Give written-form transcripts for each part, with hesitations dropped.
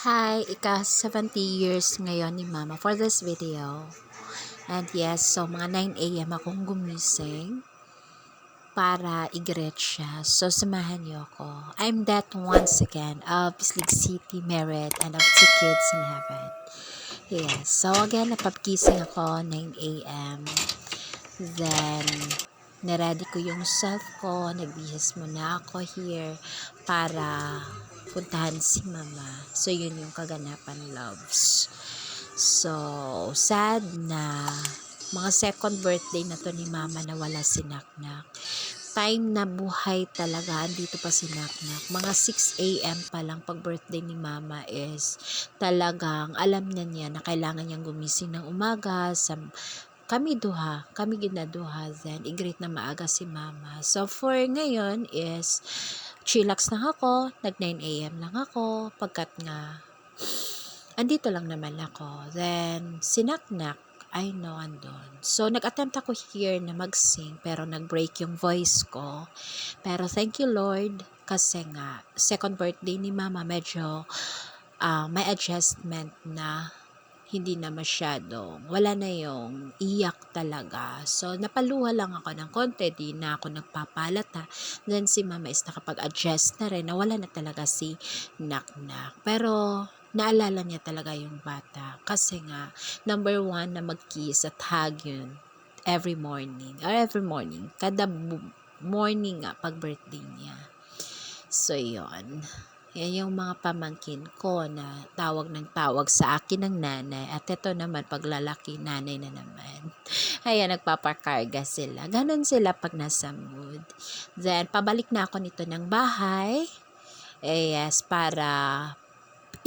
Hi, ika-70 years ngayon ni Mama for this video. And yes, so mga 9 a.m. akong gumising para i-greet siya. So, samahan niyo ako. I'm that once again of Bislig City, Merit, and of two kids in heaven. Yes, so again, napagising ako 9 a.m. Then, naready ko yung self ko. Nagbihis muna ako here para puntahan si Mama. So, yun yung kaganapan, loves. So, sad na mga second birthday na to ni Mama na wala si Naknak. Time na buhay talaga, andito pa si Naknak. Mga 6 a.m. pa lang pag birthday ni Mama is talagang alam na niya na kailangan niyang gumising ng umaga kami ginaduha, then i-greet na maaga si Mama. So, for ngayon is chillax lang ako, nag 9 a.m. lang ako, pagkat nga andito lang naman ako. Then, sinaknak, I know andon. So, nag-attempt ako here na mag-sing, pero nag-break yung voice ko. Pero thank you Lord, kasi nga, second birthday ni Mama, medyo may adjustment na hindi na masyadong, wala na yung iyak talaga. So, napaluha lang ako ng konti, di na ako nagpapalata. Then, si Mama is nakapag-adjust na rin, nawala na talaga si Naknak. Pero, naalala niya talaga yung bata. Kasi nga, number 1 na mag-kiss at hug yun every morning. Kada morning nga, pag birthday niya. So, yun. Yan yung mga pamangkin ko na tawag ng tawag sa akin ng nanay. At ito naman, paglalaki, nanay na naman. Ayan, nagpapakarga sila. Ganon sila pag nasa mood. Then, pabalik na ako nito ng bahay. Yes, para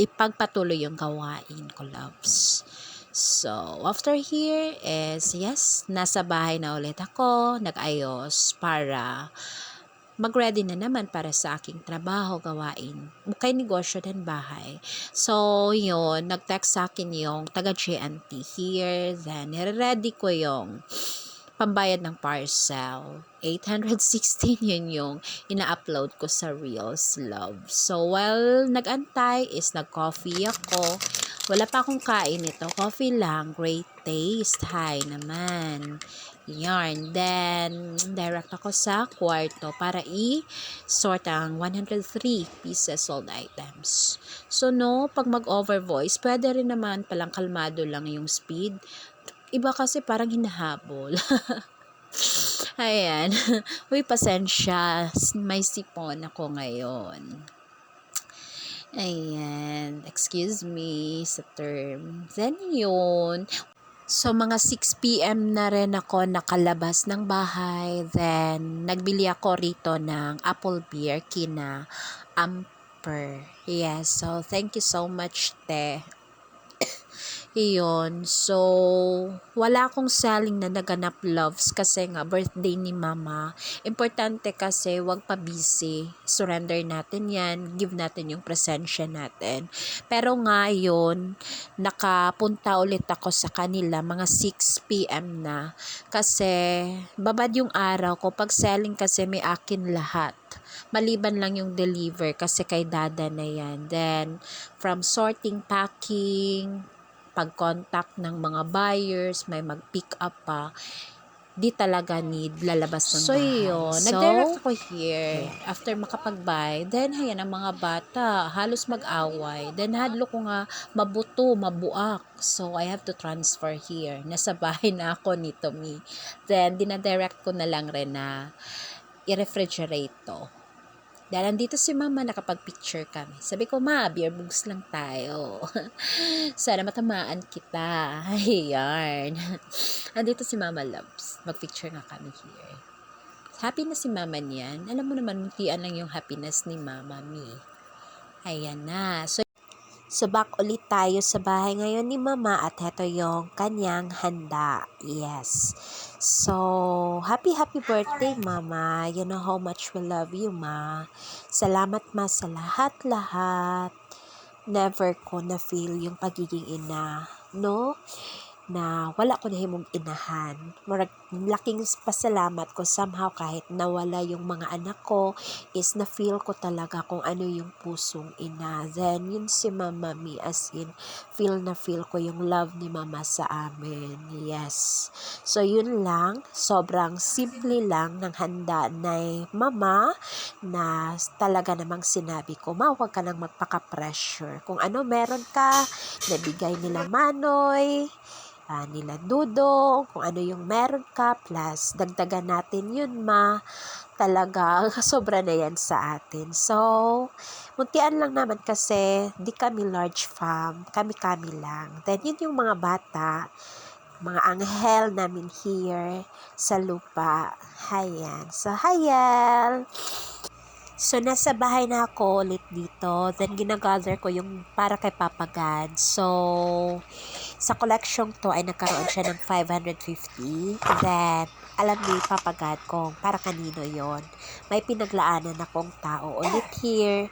ipagpatuloy yung gawain ko, loves. So, after here is, yes, nasa bahay na ulit ako. Nag-ayos para mag-ready na naman para sa aking trabaho, gawain, bukay negosyo din bahay. So, yun, nag-text sa akin yung taga-GNT here, then nire-ready ko yung pambayad ng parcel. 816 yun yung ina-upload ko sa Reels, love. So, while nag-antay is nag-coffee ako. Wala pa akong kain ito. Coffee lang. Great taste. Hi naman. Yarn. Then, direct ako sa kwarto para i-sort ang 103 pieces sold items. So, no, pag mag-over voice, pwede rin naman palang kalmado lang yung speed. Iba kasi parang hinahabol. Ayan. Uy, pasensya. May sipon ako ngayon. Ayan. Excuse me sa term. Then, yun. So, mga 6 p.m. na rin ako nakalabas ng bahay. Then, nagbili ako rito ng apple beer kina Amper. Yes. So, thank you so much, te. Iyon. So, wala akong selling na naganap, loves, kasi nga birthday ni Mama. Importante kasi wag pa busy. Surrender natin yan. Give natin yung presensya natin. Pero ngayon, nakapunta ulit ako sa kanila mga 6 p.m. na. Kasi, babad yung araw ko. Pag selling kasi may akin lahat. Maliban lang yung deliver kasi kay Dada na yan. Then, from sorting, packing, pag-contact ng mga buyers, may mag-pick up pa, di talaga need lalabas ng bahay. So, yun. Nag-direct ako here. After makapag-buy, then, hayan, ang mga bata, halos mag-away. Then, hadlo ko nga, mabuto, mabuak. So, I have to transfer here. Nasa bahay na ako ni Tommy. Then, dinadirect ko na lang rin na i-refrigerate to. Dahil nandito si Mama, nakapag-picture kami. Sabi ko, Ma, beer bugs lang tayo. Sana matamaan kita. Ayan. Nandito si Mama, loves. Mag-picture nga kami here. Happy na si Mama niyan. Alam mo naman, muntian lang yung happiness ni Mama, me. Ayan na. So, back ulit tayo sa bahay ngayon ni Mama at heto yung kanyang handa. Yes. So, happy birthday, Mama. You know how much we love you, Ma. Salamat, Ma, sa lahat-lahat. Never ko na-feel yung pagiging ina, no? na wala ko nahimong inahan. Murag laking pasalamat ko somehow kahit nawala yung mga anak ko is na feel ko talaga kung ano yung pusong ina. Then yun si Mama Mi, as in feel ko yung love ni Mama sa amin. Yes. So yun lang, sobrang simple lang ng handa na Mama na talaga namang sinabi ko, huwag ka nang magpaka-pressure. Kung ano meron ka, nabigay nila Manoy, nila Dudong, kung ano yung meron ka, plus dagdagan natin yun talaga sobra na yan sa atin. So, muntian lang naman kasi di kami large farm, kami-kami lang. Then yun yung mga bata, mga anghel namin here sa lupa. Hayan. So, hayal! So, nasa bahay na ako ulit dito. Then, ginagather ko yung para kay Papa God. So, sa collection to ay nagkaroon siya ng 550. Then, alam ni Papa God kung para kanino yon. May pinaglaanan akong tao ulit here.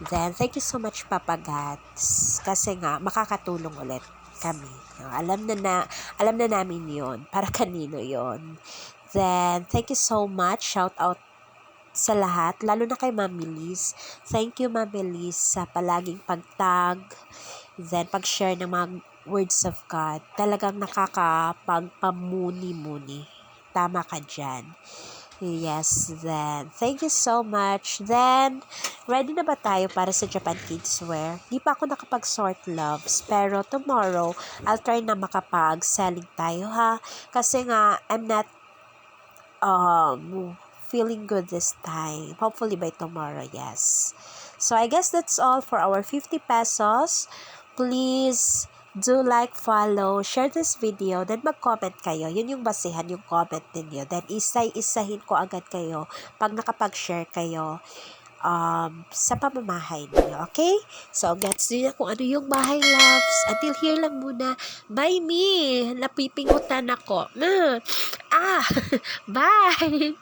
Then, thank you so much Papa God. Kasi nga, makakatulong ulit kami. Alam na namin yon para kanino yon. Then, thank you so much. Shout out sa lahat, lalo na kay Mami Liz. Thank you, Mami Liz, sa palaging pagtag, then pag-share ng mga words of God. Talagang nakakapagpamuni-muni. Tama ka dyan. Yes, then, thank you so much. Then, ready na ba tayo para sa Japan Kids Wear? Di pa ako nakapag-sort loves, pero tomorrow, I'll try na makapag-selling tayo, ha? Kasi nga, I'm not, feeling good this time. Hopefully by tomorrow, yes. So I guess that's all for our 50 pesos. Please do like, follow, share this video, then mag-comment kayo. Yun yung basihan, yung comment ninyo. Then isahin ko agad kayo pag nakapag-share kayo sa pamamahay niyo. Okay? So, gets niyo na kung ano yung bahay loves. Until here lang muna. Bye me! Napipingutan ako. Bye!